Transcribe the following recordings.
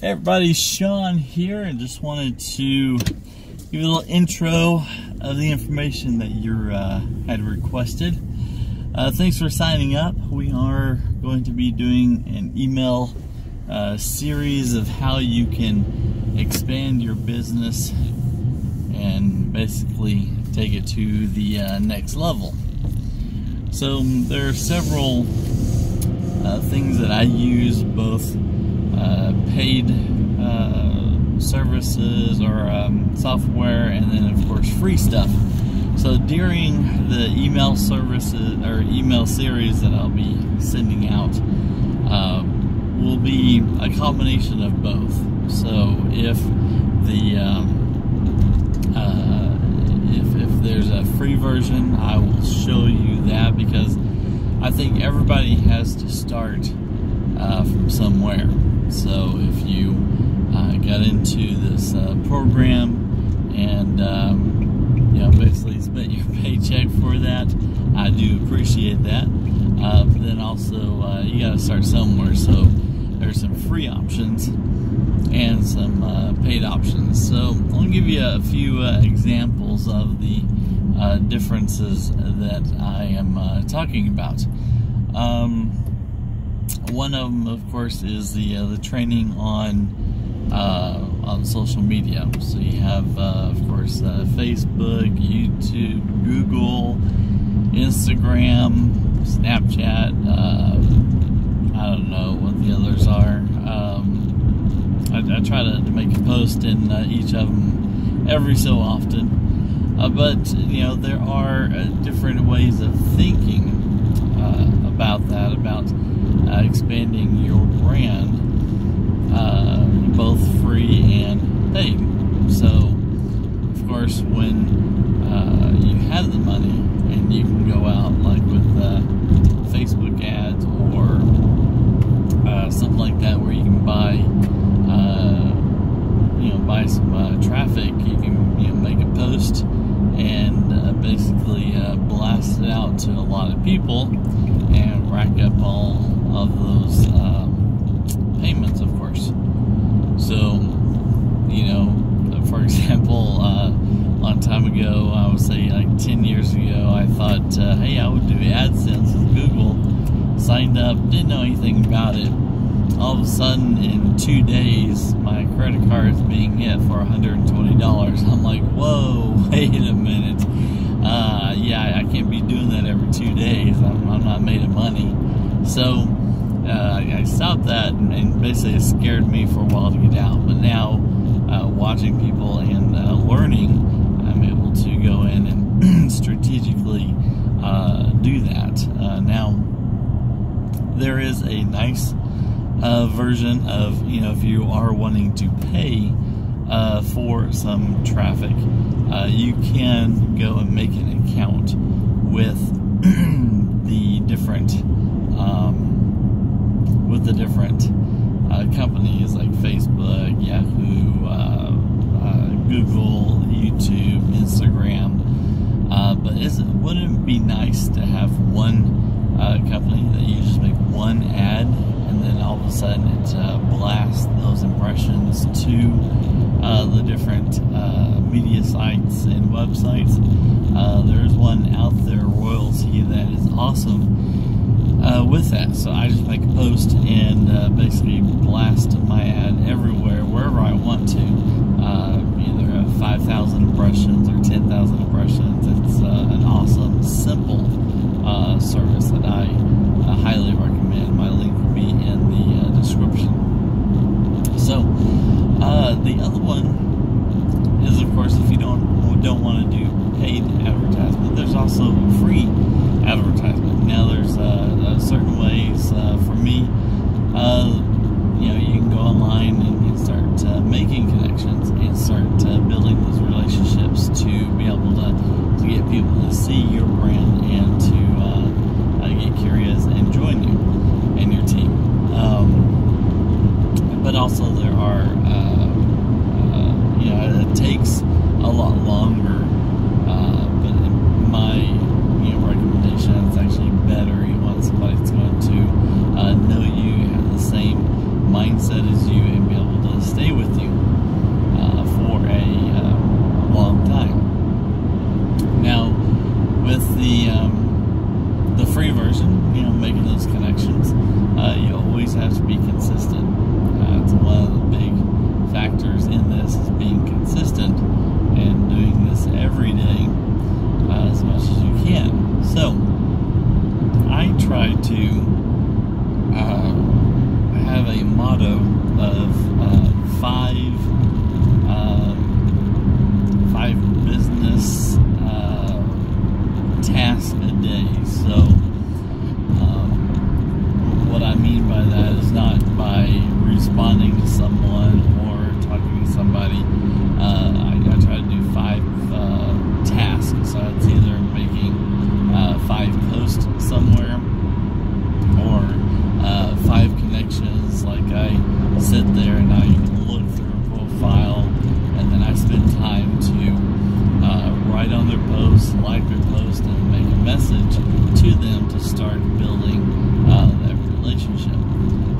Hey everybody, Sean here, and just wanted to give you a little intro of the information that you had requested. Thanks for signing up. We are going to be doing an email series of how you can expand your business and basically take it to the next level. So there are several things that I use, both paid services or software, and then of course free stuff. So during the email services or email series that I'll be sending out will be a combination of both. So if the if there's a free version, I will show you that, because I think everybody has to start from somewhere. So if you got into this program and you know, basically spent your paycheck for that, I do appreciate that. But then also you got to start somewhere. So there's some free options and some paid options. So I'll give you a few examples of the differences that I am talking about. One of them, of course, is the training on social media. So you have, of course, Facebook, YouTube, Google, Instagram, Snapchat. I don't know what the others are. I try to make a post in each of them every so often. But you know, there are different ways of thinking about that, about expanding your brand, both free and paid. So, of course, when you have the money and you can go out like with Facebook ads or something like that, where you can buy, buy some traffic, you can make a post and basically blast it out to a lot of people and rack up all of those payments, of course. So, you know, for example, a long time ago, I would say like 10 years ago, I thought, hey, I would do AdSense with Google. Signed up, didn't know anything about it. All of a sudden, in 2 days, my credit card is being hit for $120. I'm like, whoa, wait a minute. Yeah, I can't be doing that every 2 days. I'm not made of money. So I stopped that, and basically it scared me for a while to get out. But now, watching people and learning, I'm able to go in and strategically do that. Now, there is a nice version of, you know, if you are wanting to pay for some traffic, you can go and make an account with the different companies like Facebook, Yahoo, Google, YouTube, Instagram. But wouldn't it be nice to have one company that you just make one ad, and then all of a sudden it blasts those impressions to the different media sites and websites? There's one out there, Royalty, that is awesome with that. So I just make a post and basically blast my ad everywhere, wherever I want to. Either 5,000 impressions or 10,000 impressions. It's an awesome, simple service that I highly recommend. My link will be in the description. So the other one is, of course, if you don't want to do paid advertisement, there's also free advertisement. Now there's certain ways. For me, you know, you can go online and start making connections and start building those relationships to be able to get people to see your brand and to get curious and join you and your team. But also there are, you know, it takes a lot longer. But in my recommendation, it's actually better. You want somebody that's going to know you, have the same mindset as you, and be able to motto of five business tasks a day. So what I mean by that is not by responding to someone or talking to somebody. I try to do 5 tasks. So it's either making 5 posts somewhere, or 5 connections. Like I sit there and I look through a profile, and then I spend time to write on their post, like their post, and make a message to them to start building that relationship.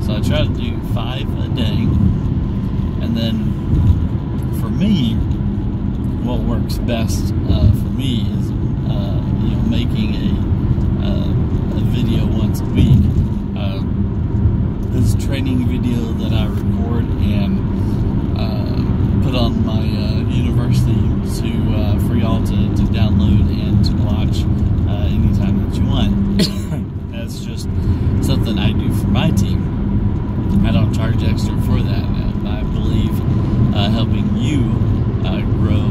So I try to do 5 a day, and then for me, what works best for me is making a video once a week. This training video that I record and put on my university for y'all to download and to watch anytime that you want. That's just something I do for my team. I don't charge extra for that. I believe helping you grow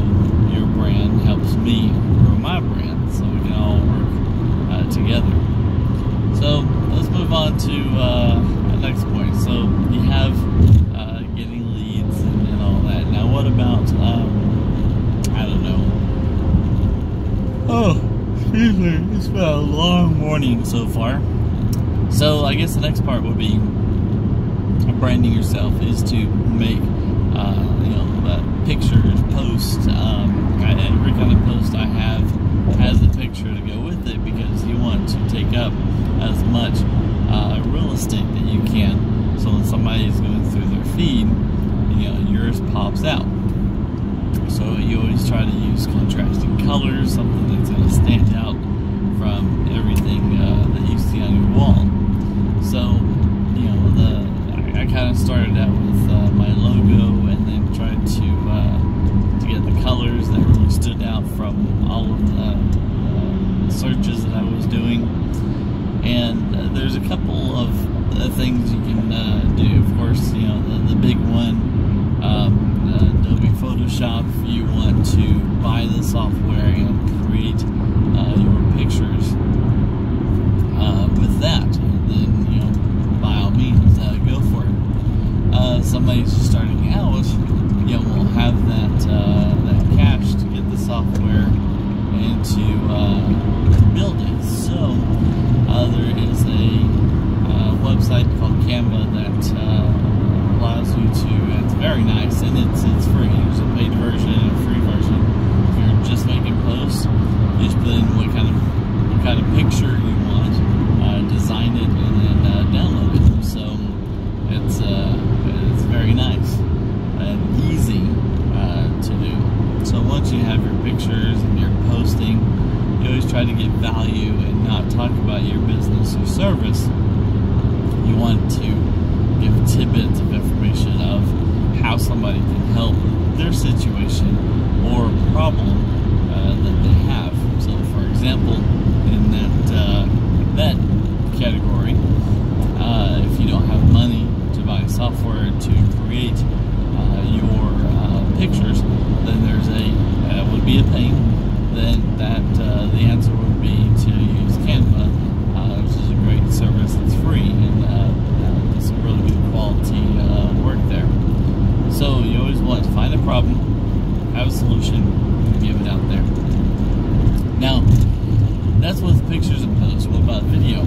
your brand helps me grow my brand, so we can all work together. So let's move on to the next point. So you have getting leads and all that. Now what about, I don't know. Oh, excuse me. It's been a long morning so far. So I guess the next part would be branding yourself is to make pictures, posts. Every kind of post I have has a picture to go with it, because you want to take up as much real estate that you can. So when somebody is going through their feed, yours pops out. So you always try to use contrasting colors, something that's going to stand out from everything that you see on your wall. So I kind of started out with my logo, and then tried to get the colors that really stood out from all of the searches that I was doing. And there's a couple of things you can do. Of course, the big one, Adobe Photoshop. If you want to buy the software and create your pictures with that, then by all means go for it. Somebody who's just starting out, will have that cash to get the software and to build it. So there is a website called Canva that allows you to. It's very nice, and it's free. There's a paid version and a free version. If you're just making posts, you just put in what kind of picture you want, design it, and then download it. So it's very nice and easy to do. So once you have your pictures and your posting, you always try to get value and not talk about your business or service. You want to give tidbits of information of how somebody can help their situation or problem that they have. So for example, in that category, if you don't have money to buy software to create your pictures, then would be a pain. Then the answer would be to use Canva, which is a great service. It's free, and it's a really good quality work there. So you always want to find a problem, have a solution, and give it out there. Now, that's with pictures and posts. What about video?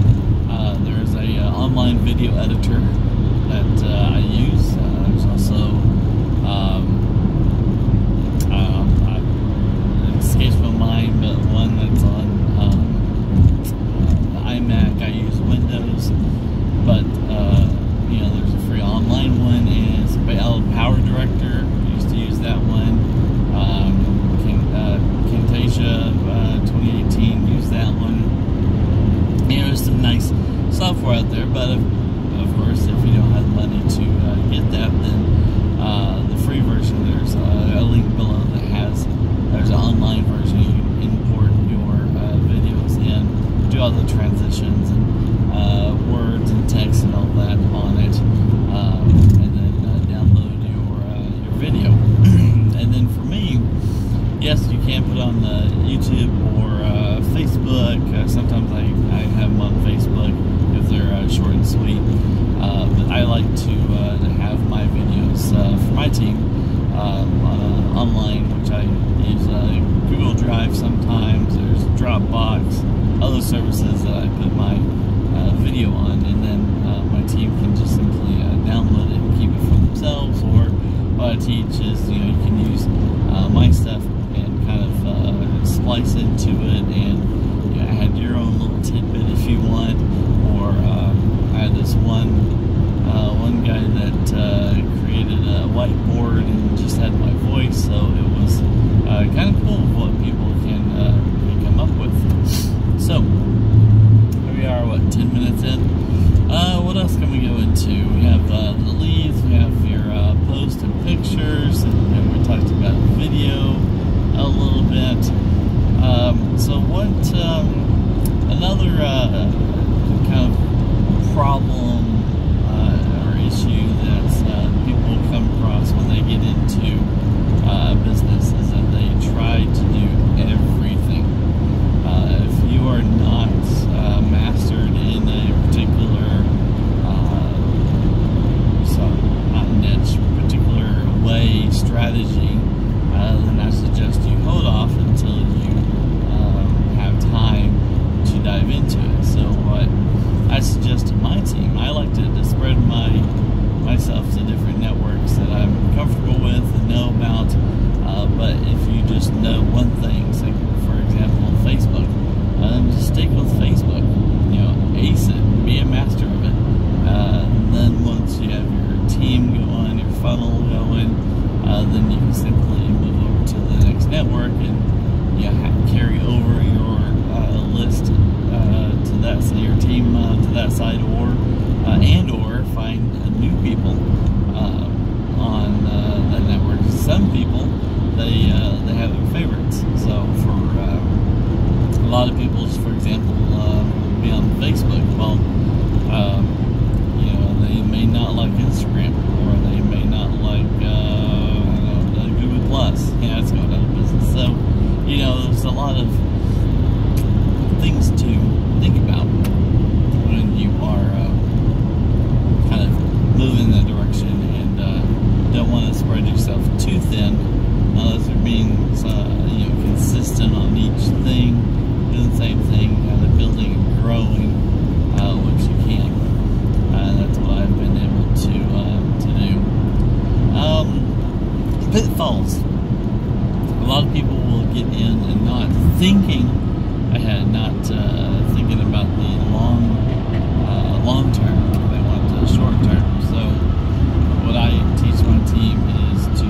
There's a online video editor that I use. There's also it escapes my mind, but one that's on the iMac. I use Windows, but there's a free online one, and it's Power Director. I used to use that one. Camtasia 2018, use that one. There's some nice software out there, but of course, if you don't have money to on YouTube or Facebook. Sometimes I have them on Facebook because they're short and sweet. But I like to have my videos for my team online, which I use Google Drive sometimes. There's Dropbox, other services that I put my video on, and then my team can just simply download it and keep it for themselves. Or what I teach is, you can use my stuff and kind of splice into it and add your own little tidbit if you want. Or I had this one guy that created a whiteboard and just had my voice, so it was kind of cool what people can come up with. So here we are, what, 10 minutes in? What else can we go into? We have the leads, we have your post and pictures, and we talked about video a little bit. So what another kind of problem or issue that people come across when they get into business is that they try to do everything. If you are not mastered in a particular particular way, strategy, then I suggest you hold off until you have time to dive into it. So what I suggest to my team, I like to spread myself to different networks that I'm comfortable with and know about. But if you just know one thing, so for example, Facebook, just stick with Facebook. Ace it, be a master of it. And then once you have your team going, your funnel going, then you can simply move over to the next network and carry over your list to that, so your team to that side, or find new people on that network. Some people they have their favorites. So for a lot of people, just for example, be on Facebook. Well, they may not like Instagram, or they may not like the Google Plus. It's going out of business. So there's a lot of things to think about when you are kind of moving in that direction, and don't want to spread yourself too thin unless you're being consistent on each thing, doing the same thing, kind of building and growing, which you can. That's what I've been able to do. Pitfalls. A lot of people will get in and not thinking ahead, not thinking about the long term. They want the short term. So what I teach my team is to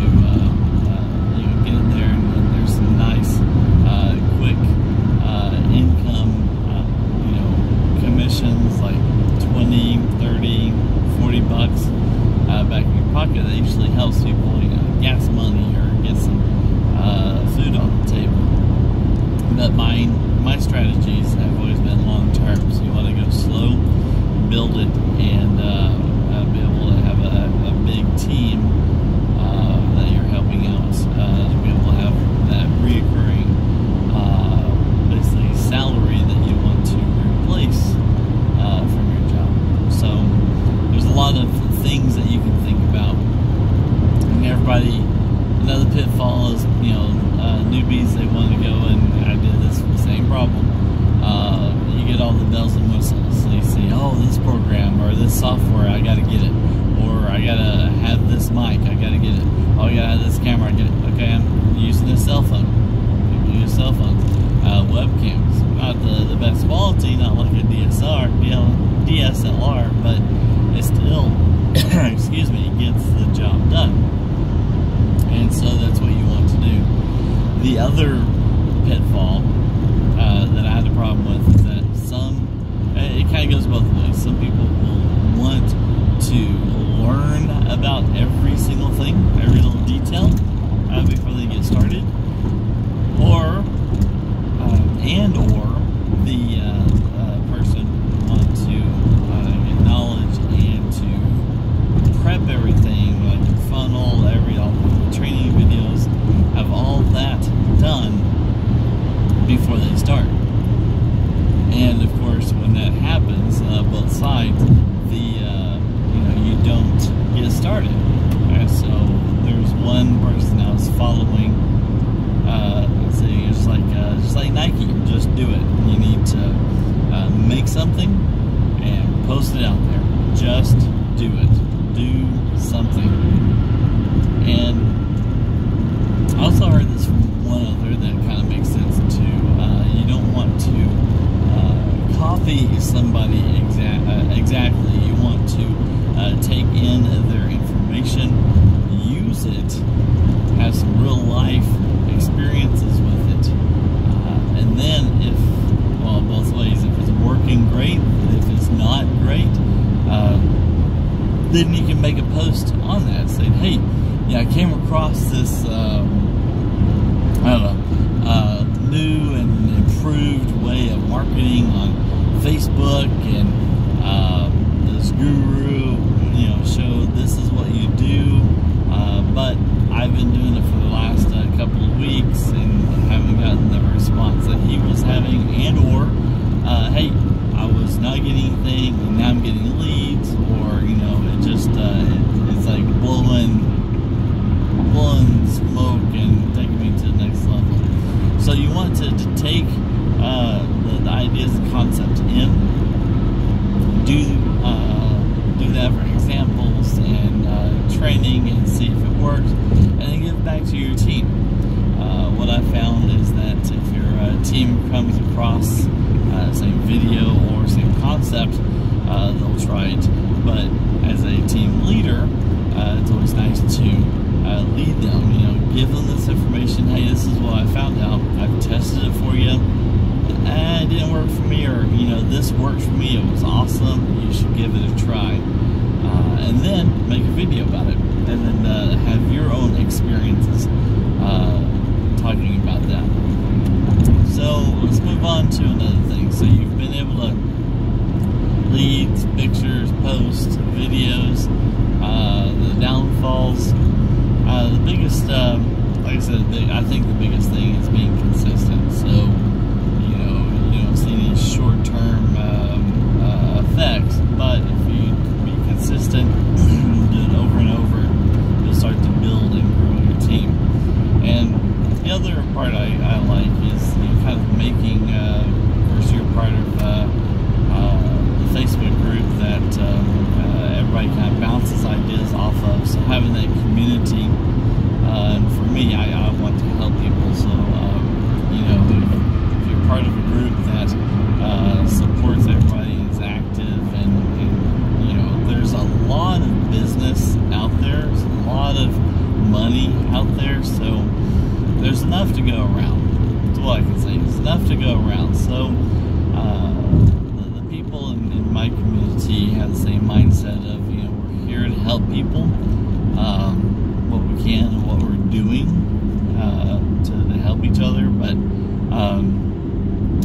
get in there, and there's some nice quick income commissions, like 20, 30, 40 bucks back in your pocket. That usually helps people gas money or get some food on the table. But my strategies have always been long term. So you want to go slow, build it, and be able to have a big team that you're helping out, to be able to have that reoccurring basically salary that you want to replace from your job. So there's a lot of things that you can think about. And everybody, another pitfall is newbies, they want to go, and I did this same problem. You get all the bells and whistles. So you see, oh, this program or this software, I gotta get it. Or I gotta have this mic, I gotta get it. Oh, I gotta have this camera, I get it. Okay, I'm using a cell phone. People use cell phones. Webcams, not the best quality, not like a DSLR, but it still, excuse me, gets the job done. And so that's what you want to do. The other pitfall that I had a problem with is that it kind of goes both ways. Some people will want to learn about every single thing, every little detail before they get started, or the person wants to get knowledge and to prep everything, like your funnel, all the training videos, have all that done before they start. And of course, when that happens, both sides, you don't get started. Right? So there's one person I was following, saying it's just like Nike, just do it. You need to make something and post it out there. Just do it. Do something. And I also heard this from one other that kind of makes sense too. You don't want to copy somebody exactly. You want to take in their information, use it, have some real life experiences with it, and then both ways. If it's working, great. If it's not great, then you can make a post on that saying, hey, I came across this new and improved way of marketing on Facebook, and this guru showed this is what you do, but I've been doing it for the last couple of weeks and haven't gotten the response that he was having, and or hey, I was not getting anything and now I'm getting leads, or it just it's like blowing smoke and taking me to the next level. So you want to take the ideas and concept in, do that for examples and training, and see if it works, and then give it back to your team. What I found is that if your team comes across same video or same concept, they'll try it. But as a team leader, it's always nice to lead them, give them this information. Hey, this is what I found out. I've tested it for you. It didn't work for me, or this worked for me. It was awesome. You should give it a try, and then make a video about it, and then have your own experiences talking about that. So let's move on to another thing. So you've been able to leads, pictures, posts, videos. The downfalls. The biggest, like I said, I think the biggest thing is being consistent. So, you don't see any short-term effects, but if you be consistent, do it over and over, you'll start to build and grow your team. And the other part I like is kind of making, of course, you're part of the Facebook group that everybody kind of bounces ideas off of. So having that community, and for me, I want to help people. So if you're part of a group that supports everybody and is active, and there's a lot of business out there. There's a lot of money out there. So there's enough to go around. That's all I can say. There's enough to go around. So the people in my community have the same mindset of, we're here to help people, what we can and what we're doing to help each other, but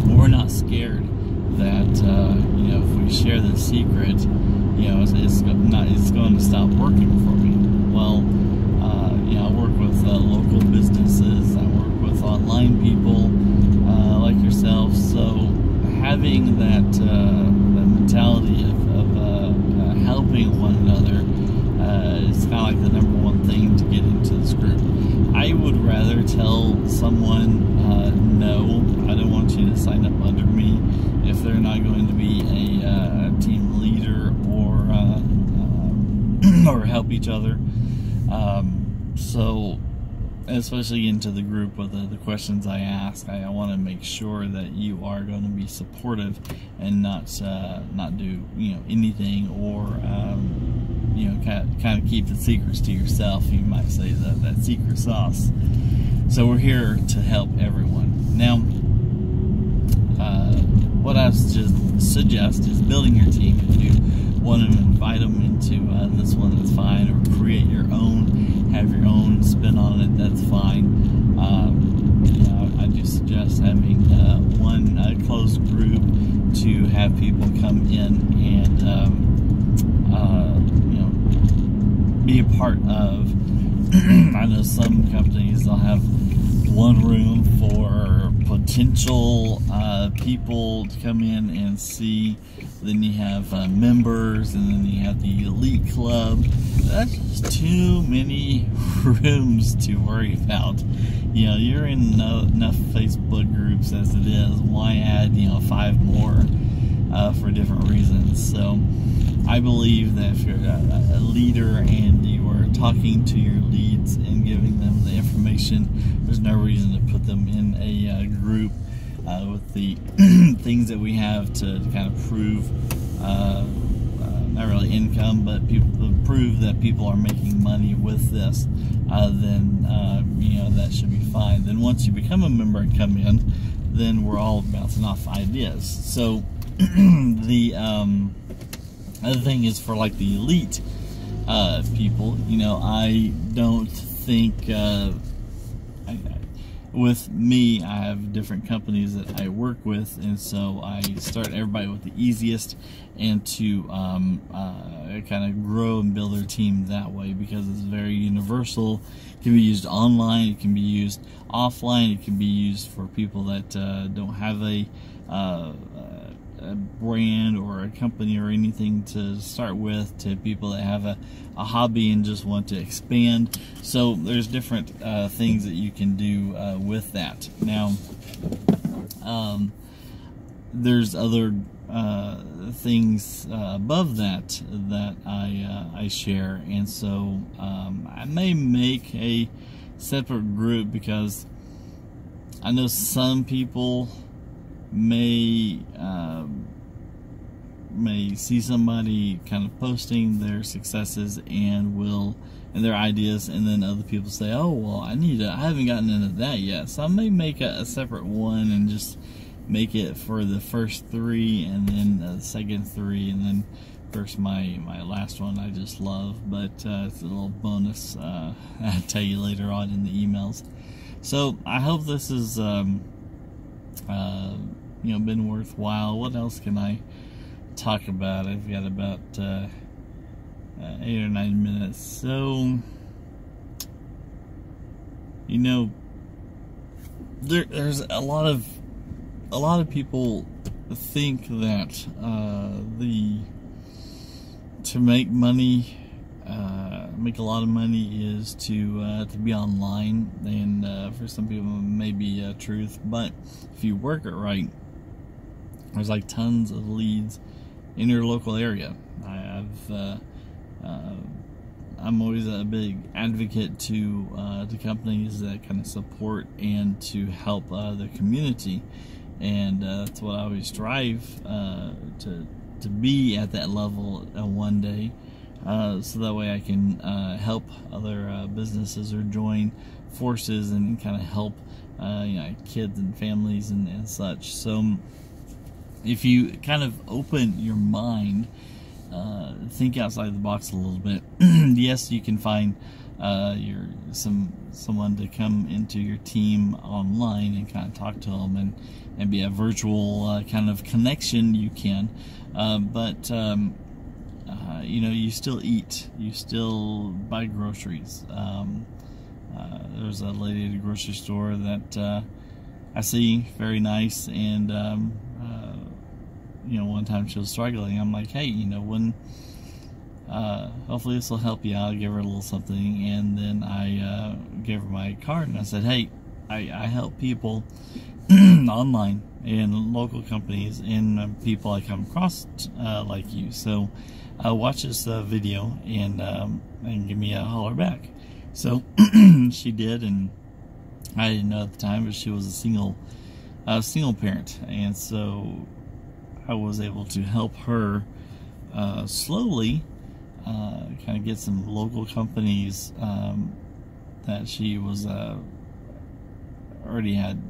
we're not scared that if we share the secret, it's going to stop working for me. Well, I work with local businesses. I work with online people like yourself. So having that mentality of helping one another is kind of like the number one thing to get into this group. I would rather tell someone, no, I don't want you to sign up under me if they're not going to be a team leader or help each other. So especially into the group with the questions I ask, I want to make sure that you are going to be supportive and not do anything, or kind of keep the secrets to yourself. You might say that secret sauce. So we're here to help everyone. Now, what I just suggest is building your team. If you want to invite them into this one, that's fine, or create your own, have your own spin on it, that's fine. I do suggest having one close group to have people come in and be a part of. I know some companies, they'll have one room for potential people to come in and see. Then you have members, and then you have the elite club. That's just too many rooms to worry about. You know, you're in enough Facebook groups as it is. Why add, 5 more for different reasons? So I believe that if you're a leader and you are talking to your leads and giving them the information, there's no reason to put them in a group with the things that we have to kind of prove, not really income, but people to prove that people are making money with this. Then that should be fine. Then once you become a member and come in, then we're all bouncing off ideas. So the other thing is for like the elite people, I don't think with me, I have different companies that I work with, and so I start everybody with the easiest, and to kind of grow and build their team that way, because it's very universal. It can be used online, it can be used offline, it can be used for people that don't have a brand or a company or anything to start with, to people that have a hobby and just want to expand. So there's different things that you can do with that. Now there's other things above that I share, and so I may make a separate group, because I know some people may see somebody kind of posting their successes and their ideas, and then other people say, oh well, I haven't gotten into that yet, so I may make a separate one and just make it for the first 3, and then the second 3, and then of course my last one I just love, but it's a little bonus I'll tell you later on in the emails. So I hope this is been worthwhile. What else can I talk about? I've got about 8 or 9 minutes. So there's a lot of people think that to make money, make a lot of money, is to be online, and for some people it may be truth, but if you work it right, there's like tons of leads in your local area. I'm always a big advocate to companies that kind of support and to help the community, and that's what I always strive to be at that level one day, so that way I can help other businesses or join forces and kind of help kids and families and such. So if you kind of open your mind, think outside the box a little bit, yes, you can find someone to come into your team online and kind of talk to them and be a virtual kind of connection. You can, but you still eat, you still buy groceries. There's a lady at a grocery store that I see, very nice, and one time she was struggling. I'm like, hey, when hopefully this will help you out. I gave her a little something, and then I gave her my card, and I said, hey, I help people online and local companies and people I come across like you. So watch this video and give me a holler back. So she did, and I didn't know at the time, but she was a single parent, and so I was able to help her slowly kind of get some local companies that she was already had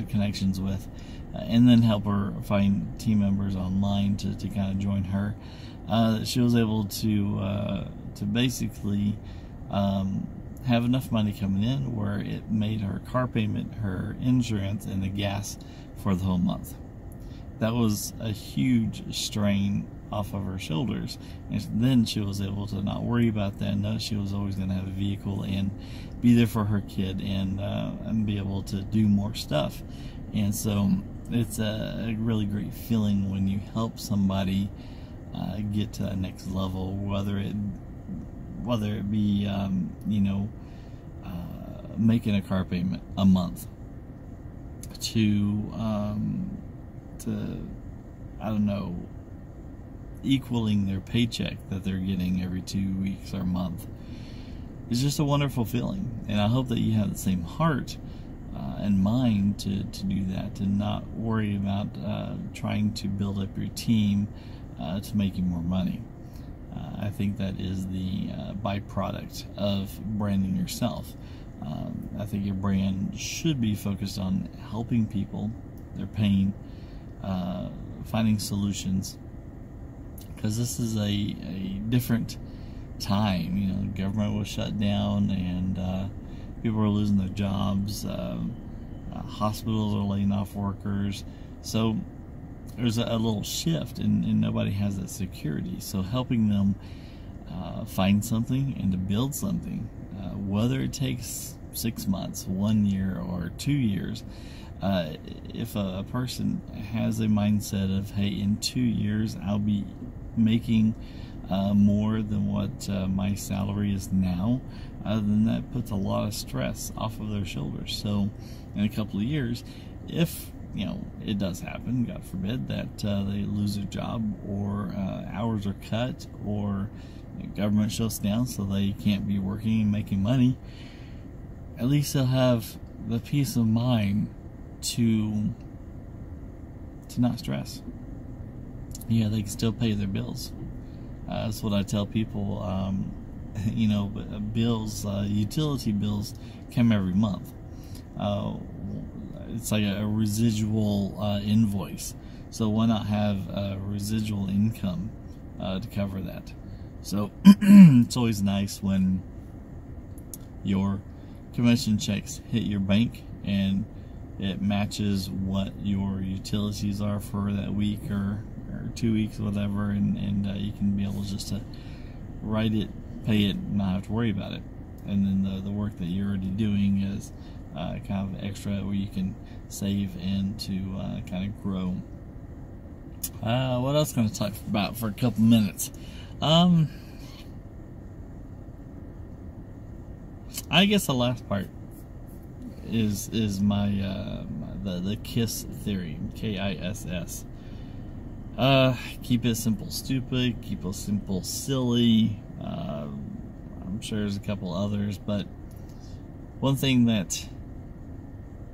connections with, and then help her find team members online to kind of join her. She was able to basically have enough money coming in where it made her car payment, her insurance, and the gas for the whole month. That was a huge strain off of her shoulders, and then she was able to not worry about that, know she was always going to have a vehicle and be there for her kid, and be able to do more stuff. And so it's a really great feeling when you help somebody get to that next level, whether it be making a car payment a month, to I don't know, equaling their paycheck that they're getting every 2 weeks or a month. It's just a wonderful feeling, and I hope that you have the same heart and mind to do that, to not worry about trying to build up your team to make you more money. I think that is the byproduct of branding yourself. I think your brand should be focused on helping people, their pain, finding solutions, because this is a different time. You know, government was shut down, and people are losing their jobs. Hospitals are laying off workers, so there's a little shift, and nobody has that security. So helping them find something and to build something, whether it takes 6 months, 1 year, or 2 years, if a person has a mindset of, hey, in 2 years I'll be making more than what my salary is now, then that puts a lot of stress off of their shoulders. So in a couple of years, if it does happen, God forbid, that they lose their job, or hours are cut, or government shuts down so they can't be working and making money, at least they'll have the peace of mind to not stress. Yeah, they can still pay their bills. That's what I tell people. Bills, utility bills come every month. It's like a residual invoice. So why not have a residual income to cover that? So it's always nice when your commission checks hit your bank and it matches what your utilities are for that week or 2 weeks, whatever, and you can be able just to write it, pay it, and not have to worry about it. And then the work that you're already doing is kind of extra, where you can save and to kind of grow. What else can I talk about for a couple minutes? I guess the last part is my the KISS theory, KISS. Keep it simple, stupid. Keep it simple, silly. I'm sure there's a couple others, but one thing that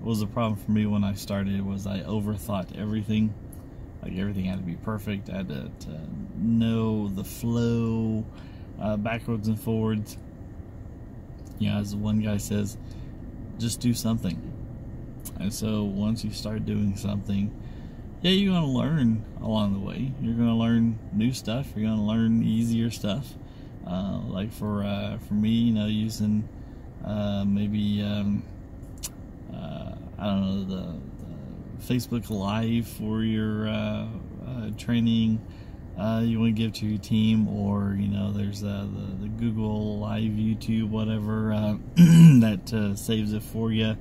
was a problem for me when I started was I overthought everything. Like, everything had to be perfect. I had to know the flow, backwards and forwards. As one guy says, just do something. And so once you start doing something, yeah, you're going to learn along the way. You're going to learn new stuff. You're going to learn easier stuff. Like for me, using maybe I don't know, the Facebook Live for your training you want to give to your team, or there's the Google Live, YouTube, whatever, that saves it for you.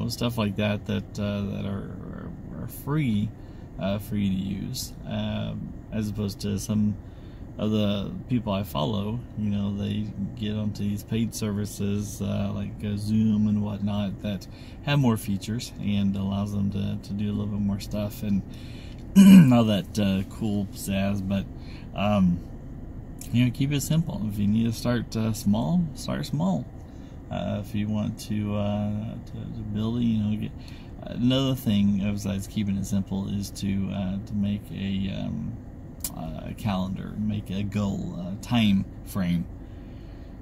Stuff like that are free for you to use, as opposed to some of the people I follow. They get onto these paid services like Zoom and whatnot that have more features and allows them to do a little bit more stuff and all that cool pizzazz. But keep it simple. If you need to start small, start small. If you want to build it, get. Another thing besides keeping it simple is to make a calendar, make a goal, time frame.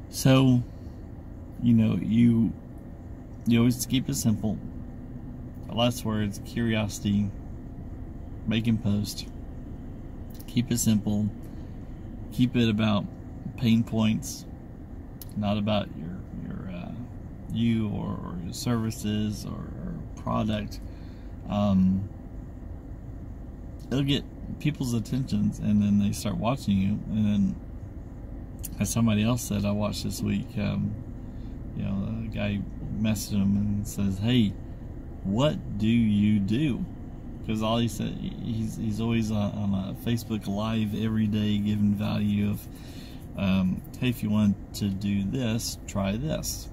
So you always keep it simple. Less words, curiosity, making posts. Keep it simple. Keep it about pain points, not about your you or your services or product. it'll get people's attentions, and then they start watching you. And then, as somebody else said, I watched this week, you know, a guy messaged him and says, "Hey, what do you do?" Because all he said, he's always on a Facebook Live every day, giving value of, hey, if you want to do this, try this.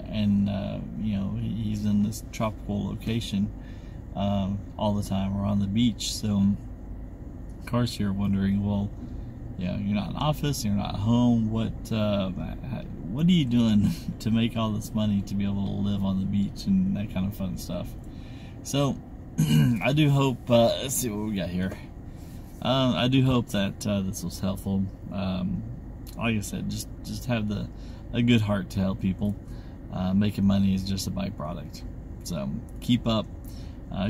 And you know, he's in this tropical location all the time, or on the beach. So, of course, you're wondering, well, you know, you're not in office, you're not home. What are you doing to make all this money to be able to live on the beach and that kind of fun stuff? So, I do hope. Let's see what we got here. I do hope that this was helpful. Like I said, just have a good heart to help people. Making money is just a byproduct. So keep up,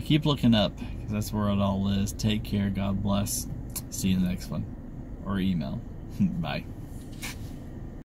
keep looking up, because that's where it all is. Take care. God bless. See you in the next one, or email. Bye.